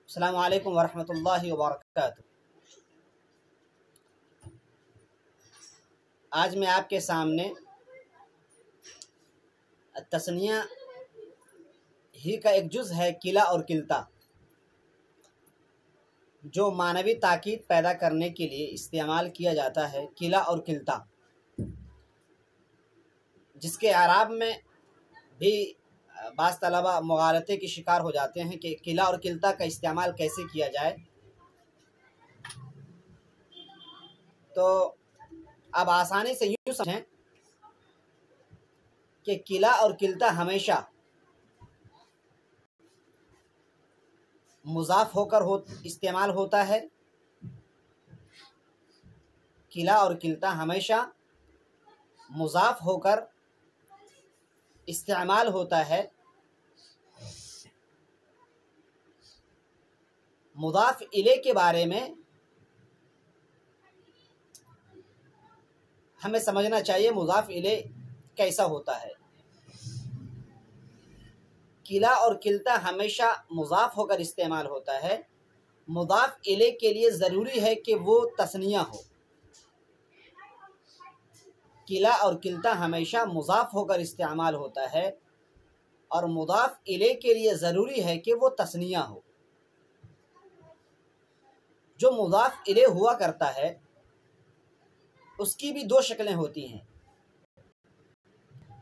السلام علیکم ورحمۃ اللہ وبرکاتہ۔ آج میں آپ کے سامنے تثنیہ ہی کا ایک جز ہے کلا اور کلتا، جو معنوی تاکید پیدا کرنے کے لیے استعمال کیا جاتا ہے۔ کلا اور کلتا، جس کے اعراب میں بھی بعض طلبہ مغالطے کی شکار ہو جاتے ہیں کہ کلا اور کلتا کا استعمال کیسے کیا جائے۔ تو اب آسانی سے یوں سمجھیں کہ کلا اور کلتا ہمیشہ مضاف ہو کر استعمال ہوتا ہے۔ کلا اور کلتا ہمیشہ مضاف ہو کر استعمال ہوتا ہے۔ مضاف الیہ کے بارے میں ہمیں سمجھنا چاہیے مضاف الیہ کیسا ہوتا ہے۔ کلا اور کلتا ہمیشہ مضاف ہو کر استعمال ہوتا ہے۔ مضاف الیہ کے لیے ضروری ہے کہ وہ تثنیہ ہو۔ کلا اور کلتا ہمیشہ مضاف ہو کر استعمال ہوتا ہے اور مضاف الیہ کے لیے ضروری ہے کہ وہ تثنیہ ہو۔ جو مضاف الیہ ہوا کرتا ہے اس کی بھی دو شکلیں ہوتی ہیں۔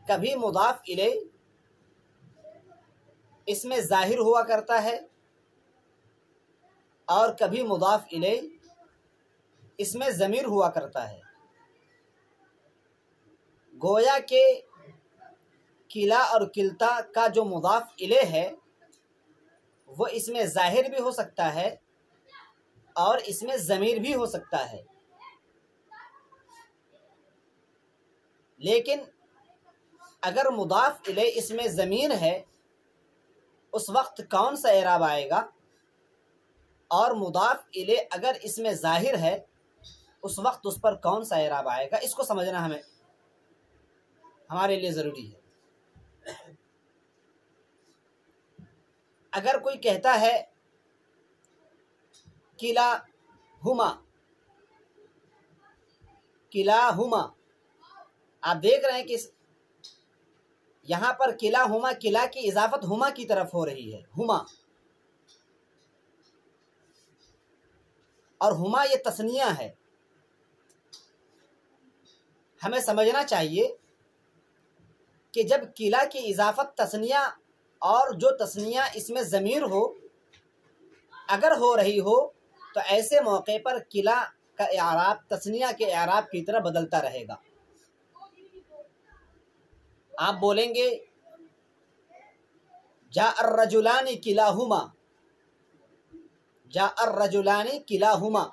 کبھی مضاف الیہ اس میں ظاہر ہوا کرتا ہے اور کبھی مضاف الیہ اس میں ضمیر ہوا کرتا ہے۔ گویا کہ کلا اور کلتا کا جو مضاف الیہ ہے وہ اس میں ظاہر بھی ہو سکتا ہے اور اس میں ضمیر بھی ہو سکتا ہے۔ لیکن اگر مضاف الیہ اس میں ضمیر ہے اس وقت کون سا اعراب آئے گا، اور مضاف الیہ اگر اس میں ظاہر ہے اس وقت اس پر کون سا اعراب آئے گا، اس کو سمجھنا ہمارے لیے ضروری ہے۔ اگر کوئی کہتا ہے کلاہما، کلاہما، آپ دیکھ رہے ہیں کہ یہاں پر کلاہما، کلا کی اضافت ہما کی طرف ہو رہی ہے، ہما، اور ہما یہ تثنیہ ہے۔ ہمیں سمجھنا چاہیے کہ جب کلا کی اضافت تثنیہ اور جو تثنیہ اس میں ضمیر ہو اگر ہو رہی ہو تو ایسے موقع پر کلا کا اعراب تثنیہ کے اعراب کی طرح بدلتا رہے گا۔ آپ بولیں گے جاء الرجلان کلاہما، جاء الرجلان کلاہما،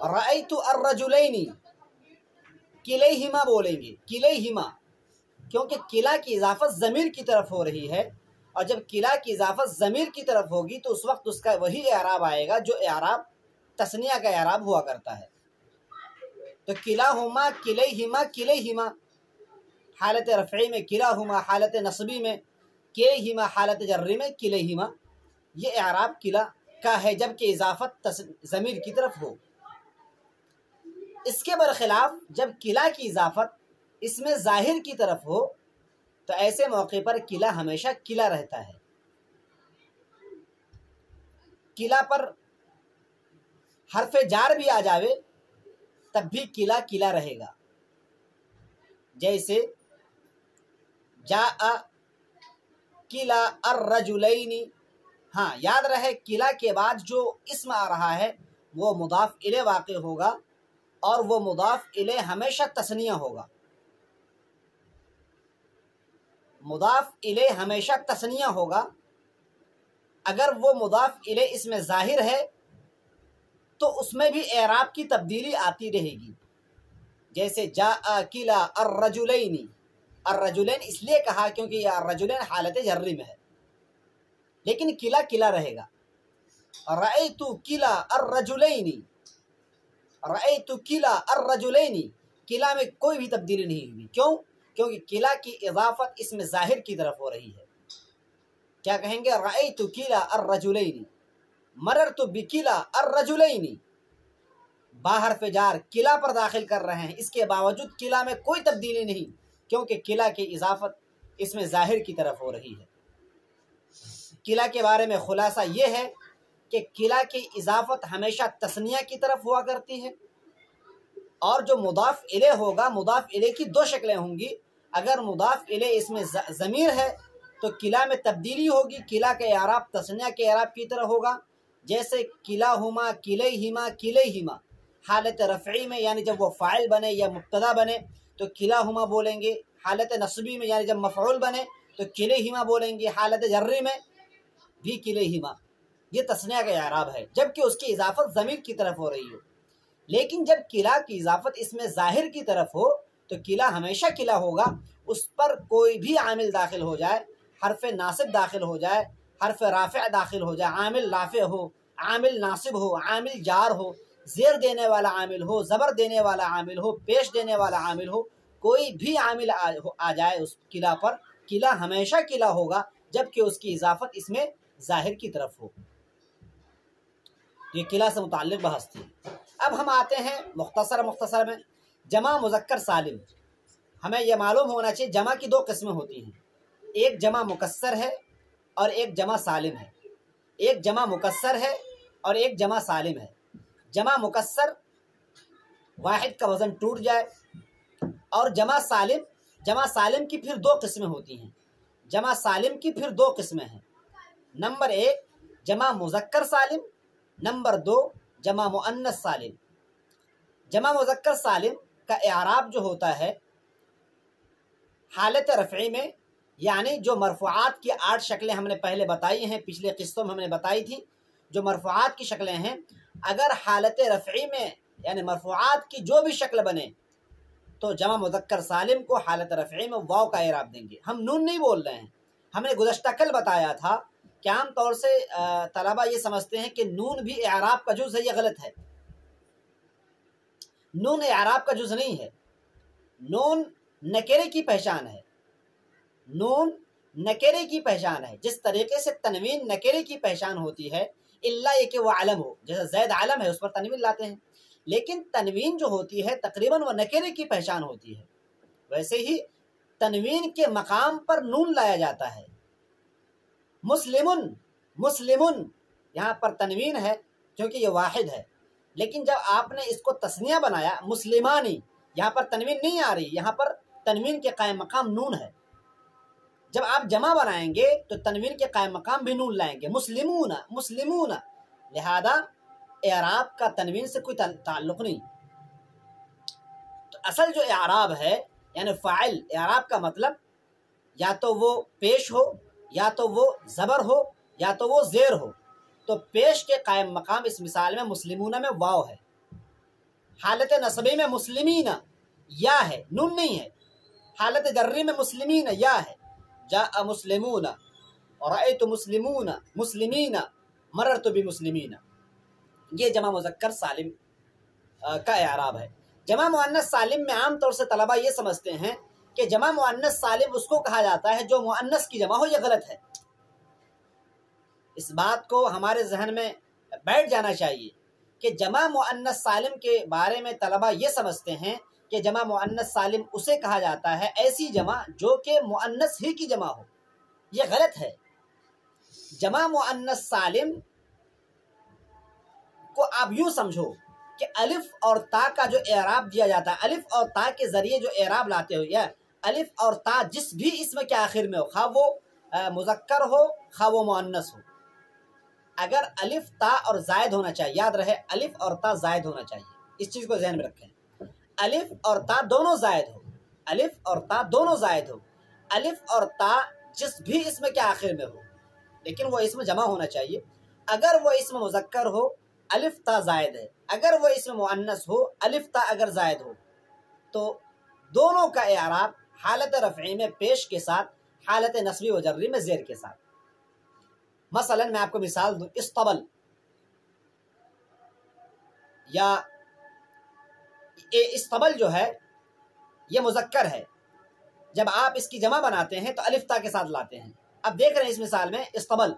رأیت الرجلین، کلیہما بولیں گے، کلیہما، کیونکہ کلا کی اضافت ضمیر کی طرف ہو رہی ہے، اور جب کلا کی اضافت ضمیر کی طرف ہوگی تو اس وقت اس کا وہی اعراب آئے گا جو اعراب تثنیہ کا اعراب ہوا کرتا ہے۔ تو کلاہما، کلیہما، کلیہما حالت رفعی میں، کلاہما حالت نصبی میں، کلیہما حالت جری میں، کلیہما یہ اعراب کلا کا ہے جبکہ اضافت ضمیر کی طرف ہو۔ اس کے برخلاف جب کلا کی اضافت اس میں ظاہر کی طرف ہو تو ایسے موقع پر کلا ہمیشہ کلا رہتا ہے۔ کلا پر حرف جار بھی آ جاوے تب بھی کلا کلا رہے گا، جیسے جاء کلا الرجلین۔ ہاں یاد رہے کلا کے بعد جو اسم آ رہا ہے وہ مضاف الیہ واقع ہوگا اور وہ مضاف الیہ ہمیشہ تثنیہ ہوگا۔ مضاف الیہ ہمیشہ تثنیہ ہوگا۔ اگر وہ مضاف الیہ اس میں ظاہر ہے تو اس میں بھی اعراب کی تبدیلی آتی رہے گی، جیسے جاء کلا الرجلین۔ الرجلین اس لیے کہا کیونکہ یہ الرجلین حالت جری میں ہے، لیکن کلا کلا رہے گا۔ رأیت کلا الرجلین، رأیت کلا الرجلین، کلا میں کوئی بھی تبدیلی نہیں ہوئی۔ کیوں؟ کیونکہ کلا کی اضافت اس میں ظاہر کی طرف ہو رہی ہے۔ کیا کہیں گے؟ رأیت کلا الرجلین، مررت بکلا الرجلین، باحرف جار کلا پر داخل کر رہے ہیں، اس کے باوجود کلا میں کوئی تبدیلی نہیں، کیونکہ کلا کی اضافت اس میں ظاہر کی طرف ہو رہی ہے۔ کلا کے بارے میں خلاصہ یہ ہے کہ کلا کی اضافت ہمیشہ تثنیہ کی طرف ہوا کرتی ہے، اور جو مضاف الیہ ہوگا، مضاف الیہ کی دو شکلیں ہوں گی۔ اگر مضاف الیہ اس میں ضمیر ہے تو کلا میں تبدیلی ہوگی، کلا کا اعراب تثنیہ کے اعراب کی طرح ہوگا، جیسے کلاہما، کلیہما، کلیہما۔ حالت رفعی میں یعنی جب وہ فاعل بنے یا مبتدا بنے تو کلاہما بولیں گے، حالت نصبی میں یعنی جب مفعول بنے تو کلیہما بولیں گے، حالت جری میں بھی کلیہما۔ یہ تثنیہ کا اعراب ہے، جبکہ اس کی اضافت ضمیر کی طرف ہو رہی ہو۔ لیکن جب کلا کی اضافت اس میں ظاہر کی طرف ہو تو کلا ہمیشہ کلا ہوگا، اس پر کوئی بھی عامل داخل ہو جائے، حرف ناصب داخل ہو جائے، حرف رافع داخل ہو جائے، عامل رافع ہو، عامل ناصب ہو، عامل جار ہو، زیر دینے والا عامل ہو، زبر دینے والا عامل ہو، پیش دینے والا عامل ہو، کوئی بھی عامل آ جائے اس کلا پر، کلا ہمیشہ کلا ہوگا، جبکہ اس کی اضافت اس میں ظاہر کی طرف ہو۔ یہ کلا سے متعلق بحث تھی۔ اب ہم آتے ہیں مختصر میں جمع مذکر سالم۔ ہمیں یہ معلوم ہونا چاہیے جمع کی دو قسمیں ہوتی ہیں، ایک جمع مکسر ہے اور ایک جمع سالم ہے۔ ایک جمع مکسر ہے اور ایک جمع سالم ہے۔ جمع مکسر واحد کا وزن ٹوٹ جائے، اور جمع سالم کی پھر دو قسمیں ہوتی ہیں۔ جمع سالم کی پھر دو قسمیں ہیں، نمبر ایک جمع مذکر سالم، نمبر دو جمع مؤنث سالم۔ جمع مذکر سالم کا اعراب جو ہوتا ہے حالت رفعی میں، یعنی جو مرفوعات کی 8 شکلیں ہم نے پہلے بتائی ہیں، پچھلے قسطوں میں ہم نے بتائی تھی، جو مرفوعات کی شکلیں ہیں، اگر حالت رفعی میں یعنی مرفوعات کی جو بھی شکل بنے تو جمع مذکر سالم کو حالت رفعی میں واو کا اعراب دیں گے۔ ہم نون نہیں بول رہے ہیں، ہم نے گزشتہ کل بتایا تھا کہ عام طور سے طلبہ یہ سمجھتے ہیں کہ نون بھی اعراب کا جز ہے، یہ غلط ہے۔ نون اعراب کا جز نہیں ہے، نون نکرے کی پہچان ہے، نون نکرے کی پہچان ہے، جس طریقے سے تنوین نکرے کی پہچان ہوتی ہے، الا یہ کہ وہ علم ہو، جیسے زید علم ہے اس پر تنوین لاتے ہیں، لیکن تنوین جو ہوتی ہے تقریباً وہ نکرے کی پہچان ہوتی ہے۔ ویسے ہی تنوین کے مقام پر نون لایا جاتا ہے۔ مسلمن یہاں پر تنوین ہے کیونکہ یہ واحد ہے، لیکن جب آپ نے اس کو تثنیہ بنایا مسلمانی، یہاں پر تنوین نہیں آ رہی، یہاں پر تنوین کے قائم مقام نون ہے۔ جب آپ جمع بنائیں گے تو تنوین کے قائم مقام بھی نون لائیں گے، مسلمون، لہذا اعراب کا تنوین سے کوئی تعلق نہیں۔ تو اصل جو اعراب ہے یعنی فاعل، اعراب کا مطلب یا تو وہ پیش ہو، یا تو وہ زبر ہو، یا تو وہ زیر ہو۔ تو پیش کے قائم مقام اس مثال میں مسلمون میں واو ہے، حالت نصبی میں مسلمین یا ہے، نون نہیں ہے، حالت جری میں مسلمین یا ہے، جاء مسلمون، رأیت مسلمین، مررت بمسلمین۔ یہ جمع مذکر سالم کا اعراب ہے۔ جمع مؤنث سالم میں عام طور سے طلبہ یہ سمجھتے ہیں کہ جمع مؤنث سالم اس کو کہا جاتا ہے جو مؤنث کی جمع ہو، یہ غلط ہے۔ اس بات کو ہمارے ذہن میں بیٹھ جانا چاہیے کہ جمع مؤنث سالم کے بارے میں طلبہ یہ سمجھتے ہیں کہ جمع مؤنث سالم اسے کہا جاتا ہے ایسی جمع جو کہ مؤنث ہی کی جمع ہو، یہ غلط ہے۔ جمع مؤنث سالم کو آپ یوں سمجھو کہ الف اور تا کا جو اعراب دیا جاتا ہے، الف اور تا کے ذریعے جو اعراب لاتے ہو، یا الف اور تا جس بھی اسم کے آخر میں ہو، خواہ وہ مذکر ہو خواہ وہ مؤنث ہو، اگر الف تا اور زائد ہونا چاہیے، یاد رہے الف اور تا زائد ہونا چاہیے، اس چیز کو ذہن میں رکھیں، الف اور تا دونوں زائد ہو، الف اور تا دونوں زائد ہو، الف اور تا جس بھی اسم کے آخر میں ہو، لیکن وہ اسم جمع ہونا چاہیے۔ اگر وہ اسم مذکر ہو الف تا زائد ہے، اگر وہ اسم مؤنث ہو الف تا اگر زائد ہو، تو دونوں کا اعراب حالت رفعی میں پیش کے ساتھ، حالت نصبی و جری میں زیر کے ساتھ۔ مثلا میں آپ کو مثال دوں، استبل، یا استبل جو ہے یہ مذکر ہے، جب آپ اس کی جمع بناتے ہیں تو الف تا کے ساتھ لاتے ہیں، اب دیکھ رہے ہیں اس مثال میں استبل،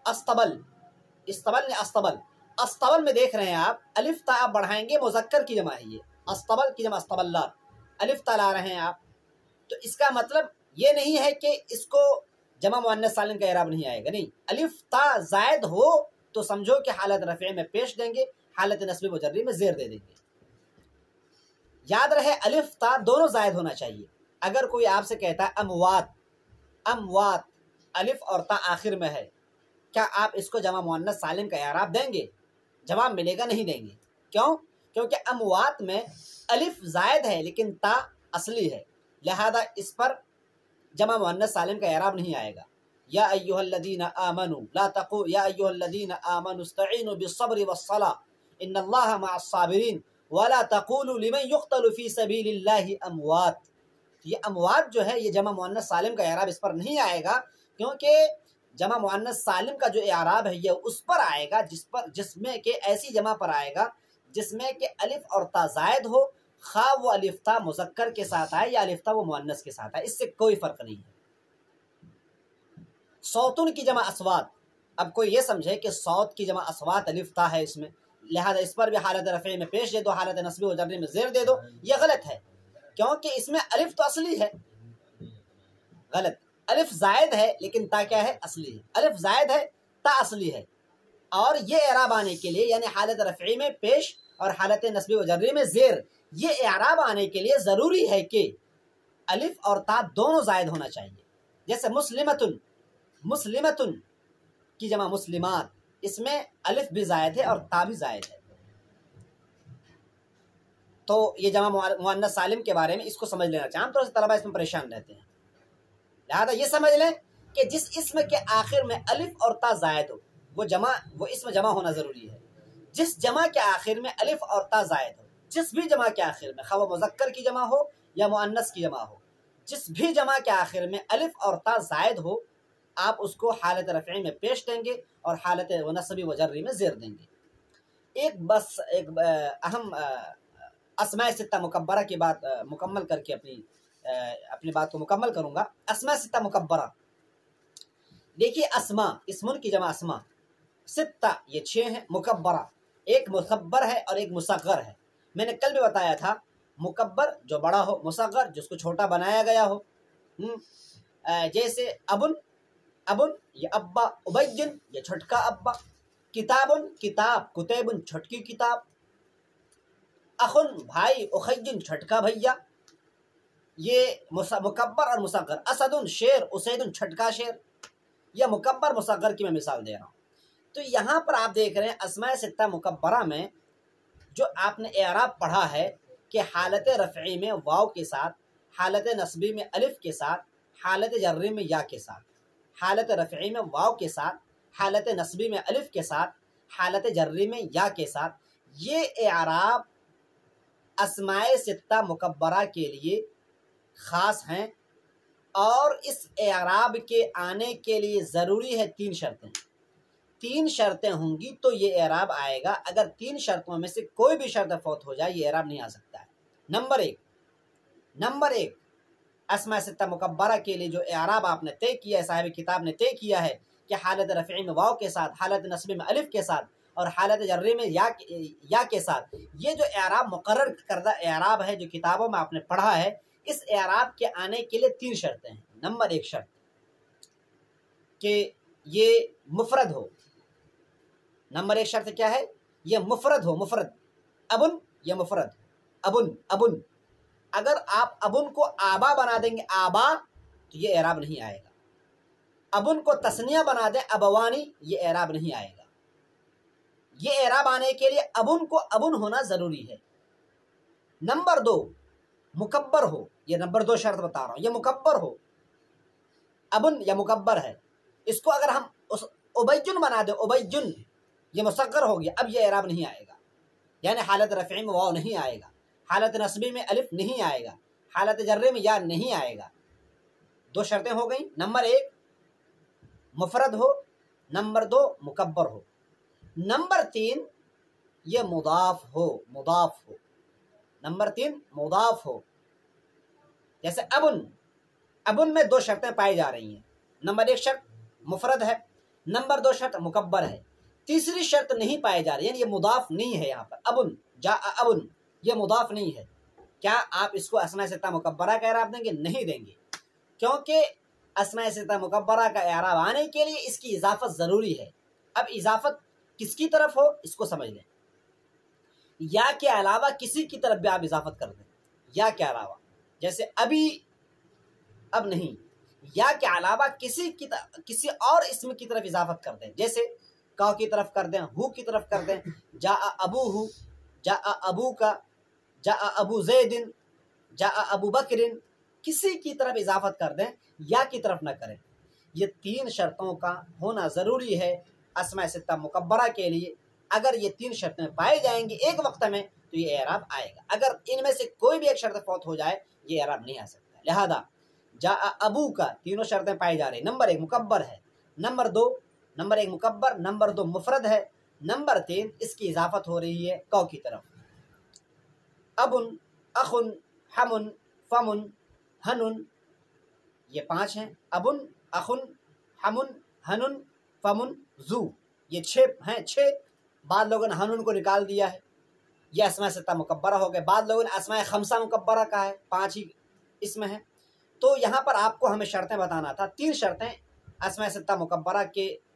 استبل، استبل نے استبل، استبل میں دیکھ رہے ہیں آپ الف تا آپ بڑھائیں گے، مذکر کی جمع ہے یہ، استبل کی جمع استبلات، الف تا لا رہے ہیں آپ، تو اس کا مطلب یہ نہیں ہے کہ اس کو جمع مؤنث سالم کا اعراب نہیں آئے گا، نہیں، الف تا زائد ہو تو سمجھو کہ حالت رفع میں پیش دیں گے، حالت نصب و جری میں زیر دے دیں گے۔ یاد رہے الف تا دونوں زائد ہونا چاہیے۔ اگر کوئی آپ سے کہتا ہے اموات، اموات، الف اور تا آخر میں ہے، کیا آپ اس کو جمع مؤنث سالم کا اعراب دیں گے؟ جواب ملے گا نہیں دیں گے۔ کیوں؟ کیونکہ اموات میں الف زائد ہے لیکن تا اصلی ہے، لہذا اس پر جمع مؤنث سالم کا اعراب نہیں آئے گا۔ یا ایھا الذین آمنوا لا تقولوا یا ایھا الذین آمنوا استعینوا بالصبر والصلاۃ ان اللہ مع الصابرین ولا تقولوا لمن يقتل فی سبیل اللہ اموات۔ یہ اموات جو ہے یہ جمع مؤنث سالم کا اعراب اس پر نہیں آئے گا، کیونکہ جمع مؤنث سالم کا جو اعراب ہے یہ اس پر آئے گا جس میں کہ ایسی جمع پر آئے گا جس میں کہ الف اور تا زائد ہو، خواہ وہ الف تا مذکر کے ساتھ آئے یا الف تا وہ مؤنث کے ساتھ آئے، اس سے کوئی فرق نہیں ہے۔ صوتن کی جمع اصوات، اب کوئی یہ سمجھے کہ صوت کی جمع اصوات الف تا ہے اس میں، لہذا اس پر بھی حالت رفع میں پیش دے دو، حالت نصب و جر میں زیر دے دو، یہ غلط ہے، کیونکہ اس میں الف تو اصلی ہے، غلط، الف زائد ہے لیکن تا کیا ہے؟ اصلی ہے، الف زائد ہے تا اصلی ہے، اور یہ اعراب آنے کے لیے یعنی حالت رفعی میں پیش اور حالت نصب و جری میں زیر، یہ اعراب آنے کے لیے ضروری ہے کہ الف اور تا دونوں زائد ہونا چاہیے۔ جیسے مسلمتن، مسلمتن کی جمع مسلمات، اس میں الف بھی زائد ہے اور تا بھی زائد ہے۔ تو یہ جمع مؤنث سالم کے بارے میں اس کو سمجھ لینا چاہیے، عام طور سے طلبہ اس میں پریشان رہتے ہیں، لہذا یہ سمجھ لیں کہ جس اسم کے آخر میں الف اور تا زائد ہو وہ اسم جمع ہونا ضروری ہے، جس جمع کے آخر میں الف اور تا زائد ہو، جس بھی جمع کے آخر میں، خواہ وہ مذکر کی جمع ہو یا مؤنث کی جمع ہو، جس بھی جمع کے آخر میں الف اور تا زائد ہو، آپ اس کو حالت رفعی میں پیش دیں گے اور حالت نصبی و جری میں زیر دیں گے۔ ایک اہم اسماء ستہ مکبرہ کی بات مکمل کر کے اپنی بات کو مکمل کروں گا۔ اسماء ستہ مکبرہ، دیکھیے اسماء، اسمن کی جمع اسماء، ستہ یہ 6 ہیں، مکبرہ ایک مکبر ہے اور ایک مصغر ہے۔ میں نے کل بھی بتایا تھا، مکبر جو بڑا ہو، مصغر جس کو چھوٹا بنایا گیا ہو، جیسے ابن، ابن یہ ابا، ابین یہ چھٹکا ابا، کتابن کتاب، کتیبن چھٹکی کتاب، اخن بھائی، اخین چھٹکا بھیا، یہ مکبر اور مصغر، اسدن شیر، اسیدن چھٹکا شیر، یہ مکبر مصغر کی میں مثال دے رہا ہوں۔ تو یہاں پر آپ دیکھ رہے ہیں اسماء ستہ مکبرہ میں جو آپ نے اعراب پڑھا ہے کہ حالت رفعی میں واو کے ساتھ، حالت نصبی میں الف کے ساتھ، حالت جری میں یا کے ساتھ، حالت رفعی میں واو کے ساتھ، حالت نصبی میں الف کے ساتھ، حالت جری میں یا کے ساتھ، یہ اعراب اسماء ستہ مکبرہ کے لیے خاص ہیں، اور اس اعراب کے آنے کے لیے ضروری ہے 3 شرطیں، 3 شرطیں ہوں گی تو یہ اعراب آئے گا، اگر 3 شرطوں میں سے کوئی بھی شرط فوت ہو جائے یہ اعراب نہیں آ سکتا ہے۔ نمبر ایک اسماء ستہ مکبرہ کے لیے جو اعراب آپ نے طے کیا ہے، صاحب کتاب نے طے کیا ہے کہ حالت رفعی میں واو کے ساتھ، حالت نصبی میں الف کے ساتھ اور حالت جری میں یا کے ساتھ، یہ جو اعراب مقرر کردہ اعراب ہے جو کتابوں میں آپ نے پڑھا ہے، اس اعراب کے آنے کے لیے 3 شرطیں ہیں۔ نمبر 1 شرط کہ یہ مفرد ہو، نمبر 1 شرط کیا ہے؟ یہ مفرد ہو، مفرد، ابن یہ مفرد، ابن، ابن، اگر آپ ابن کو آبا بنا دیں گے آبا تو یہ اعراب نہیں آئے گا، ابن کو تثنیہ بنا دیں ابوانی یہ اعراب نہیں آئے گا، یہ اعراب آنے کے لیے ابن کو ابن ہونا ضروری ہے۔ نمبر 2 مکبر ہو، یہ نمبر 2 شرط بتا رہا ہوں، یہ مکبر ہو، ابن یا مکبر ہے، اس کو اگر ہم ابیجن بنا دیں، ابیجن یہ مصغر ہو گیا، اب یہ اعراب نہیں آئے گا، یعنی حالت رفعی میں واو نہیں آئے گا، حالت نصبی میں الف نہیں آئے گا، حالت جری میں یا نہیں آئے گا۔ 2 شرطیں ہو گئیں، نمبر 1 مفرد ہو، نمبر 2 مکبر ہو، نمبر 3 یہ مضاف ہو، مضاف ہو، نمبر 3 مضاف ہو، جیسے ابن، ابن میں 2 شرطیں پائی جا رہی ہیں، نمبر 1 شرط مفرد ہے، نمبر 2 شرط مکبر ہے، تیسری شرط نہیں پائی جا رہی، یعنی یہ مضاف نہیں ہے. یہاں پر ابن جاء ابن یہ مضاف نہیں ہے. کیا آپ اس کو اسماء ستہ مکبرہ کا اعراب دیں گے؟ نہیں دیں گے، کیونکہ اسماء ستہ مکبرہ کا اعراب آنے کے لیے اس کی اضافت ضروری ہے. اب اضافت کس کی طرف ہو اس کو سمجھ لیں. یا کے علاوہ کسی کی طرف بھی آپ اضافت کر دیں، یا کے علاوہ، جیسے ابھی اب نہیں، یا کے علاوہ کسی اور اسم کی طرف اضافت کر دیں، جیسے کا کی طرف کر دیں، ہو کی طرف کر دیں، جاء ابوہ، جاء ابو کا، جاء ابو زید، جاء ابو بکر، کسی کی طرف اضافت کر دیں، یا کی طرف نہ کریں. یہ 3 شرطوں کا ہونا ضروری ہے اسماء ستہ مکبرہ کے لیے. اگر یہ 3 شرطیں پائے جائیں گی ایک وقت میں تو یہ اعراب آئے گا. اگر ان میں سے کوئی بھی ایک شرط فوت ہو جائے یہ اعراب نہیں آ سکتا. لہذا جاء ابو کا تینوں شرطیں پائی جا رہی. نمبر 1 مکبر ہے، نمبر 1 مکبر، نمبر 2 مفرد ہے، نمبر 3 اس کی اضافت ہو رہی ہے کو کی طرف. ابن، اخن، حمن، فمن، ہنن، یہ 5 ہیں. ابن، اخن، حمن، ہنن، فمن، زو، یہ 6 ہیں. 6 بعض لوگوں نے ہنن کو نکال دیا ہے، یہ اسماء ستہ مکبرہ ہو گئے. بعض لوگوں نے اسماء خمسہ مکبرہ کا ہے، 5 ہی اس میں ہیں. تو یہاں پر آپ کو ہمیں شرطیں بتانا تھا. 3 شرطیں اسماء ستہ مکبرہ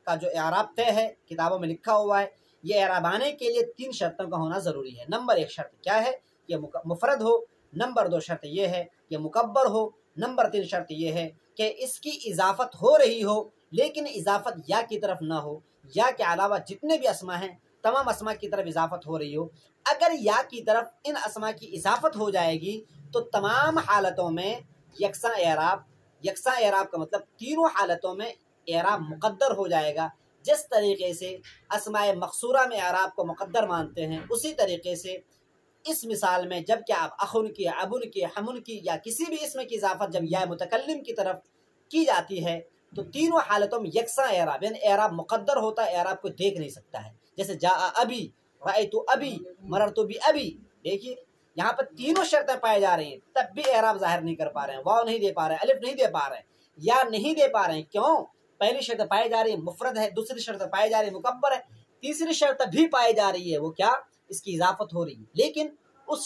کا جو اعراب طے ہے کتابوں میں لکھا ہوا ہے، یہ اعراب آنے کے لیے 3 شرطوں کا ہونا ضروری ہے. نمبر 1 شرط کیا ہے؟ یہ مفرد ہو. نمبر 2 شرط یہ ہے کہ مکبر ہو. نمبر 3 شرط یہ ہے کہ اس کی اضافت ہو رہی ہو لیکن اضافت یا کی طرف نہ ہو. یا کے علاوہ جتنے بھی اسماء ہیں تمام اسماء کی طرف اضافت ہو رہی ہو. اگر یا کی طرف ان اسماء کی اضافت ہو جائے گی تو تمام حالتوں میں یکساں اعراب کا مطلب تینوں حالتوں میں اعراب مقدر ہو جائے گا. جس طریقے سے اسماء مقصورہ میں اعراب کو مقدر مانتے ہیں اسی طریقے سے اس مثال میں جب کہ آپ اخن کی، ابن کی، حمن کی یا کسی بھی اسم کی اضافت جب یا متکلم کی طرف کی جاتی ہے تو تینوں حالتوں میں یکساں اعراب، یعنی اعراب مقدر ہوتا ہے، اعراب کو دیکھ نہیں سکتا ہے. جیسے جاء ابی، رأیت ابی، مررت بابی. دیکھیے یہاں پر تینوں شرطیں پائے جا رہی ہیں تب بھی اعراب ظاہر نہیں کر پا رہے ہیں. واو نہیں دے پا رہے ہیں، الف نہیں دے پا رہے ہیں، یا نہیں دے پا رہے ہیں. کیوں؟ پہلی شرط پائی جا رہی ہے مفرد ہے، دوسری شرط پائی جا رہی ہے مکبر ہے، تیسری شرط بھی پائی جا رہی ہے وہ کیا؟ اس کی اضافت ہو رہی ہے. لیکن اس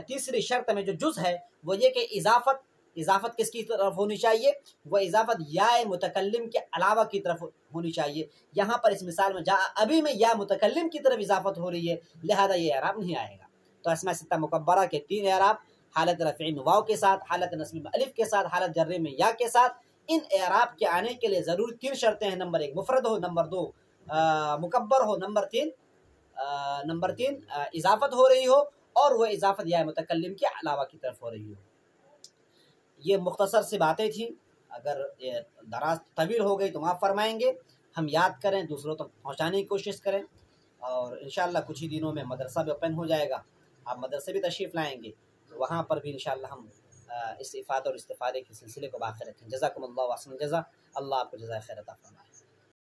تیسری شرط میں جو جز ہے وہ یہ کہ اضافت کس کی طرف ہونی چاہیے؟ وہ اضافت یا متکلم کے علاوہ کی طرف ہونی چاہیے. یہاں پر اس مثال میں جاء ابی میں یا متکلم کی طرف اضافت ہو رہی ہے، لہذا یہ اعراب نہیں آئے گا. تو اسماء ستہ مکبرہ کے 3 اعراب، حالت رفع میں واو کے ساتھ، حالت نصب میں الف کے ساتھ، حالت جر میں یا کے ساتھ. ان اعراب کے آنے کے لیے ضروری 3 شرطیں ہیں. نمبر 1 مفرد ہو، نمبر 2 مکبر ہو، نمبر 3 اضافت ہو رہی ہو اور وہ اضافت یا متکلم کے علاوہ کی طرف ہو رہی ہو. یہ مختصر سی باتیں تھیں، اگر دراز طویل ہو گئی تو معاف فرمائیں گے. ہم یاد کریں، دوسروں تک پہنچانے کی کوشش کریں، اور انشاءاللہ کچھ ہی دنوں میں مدرسہ بھی اوپن ہو جائے گا. آپ مدرسے بھی تشریف لائیں گے تو وہاں پر بھی انشاءاللہ ہم اس افادہ اور استفادے کے سلسلے کو باقی رکھیں. جزاکم اللہ احسن الجزا. اللہ آپ کو جزائے خیر عطا فرمائے.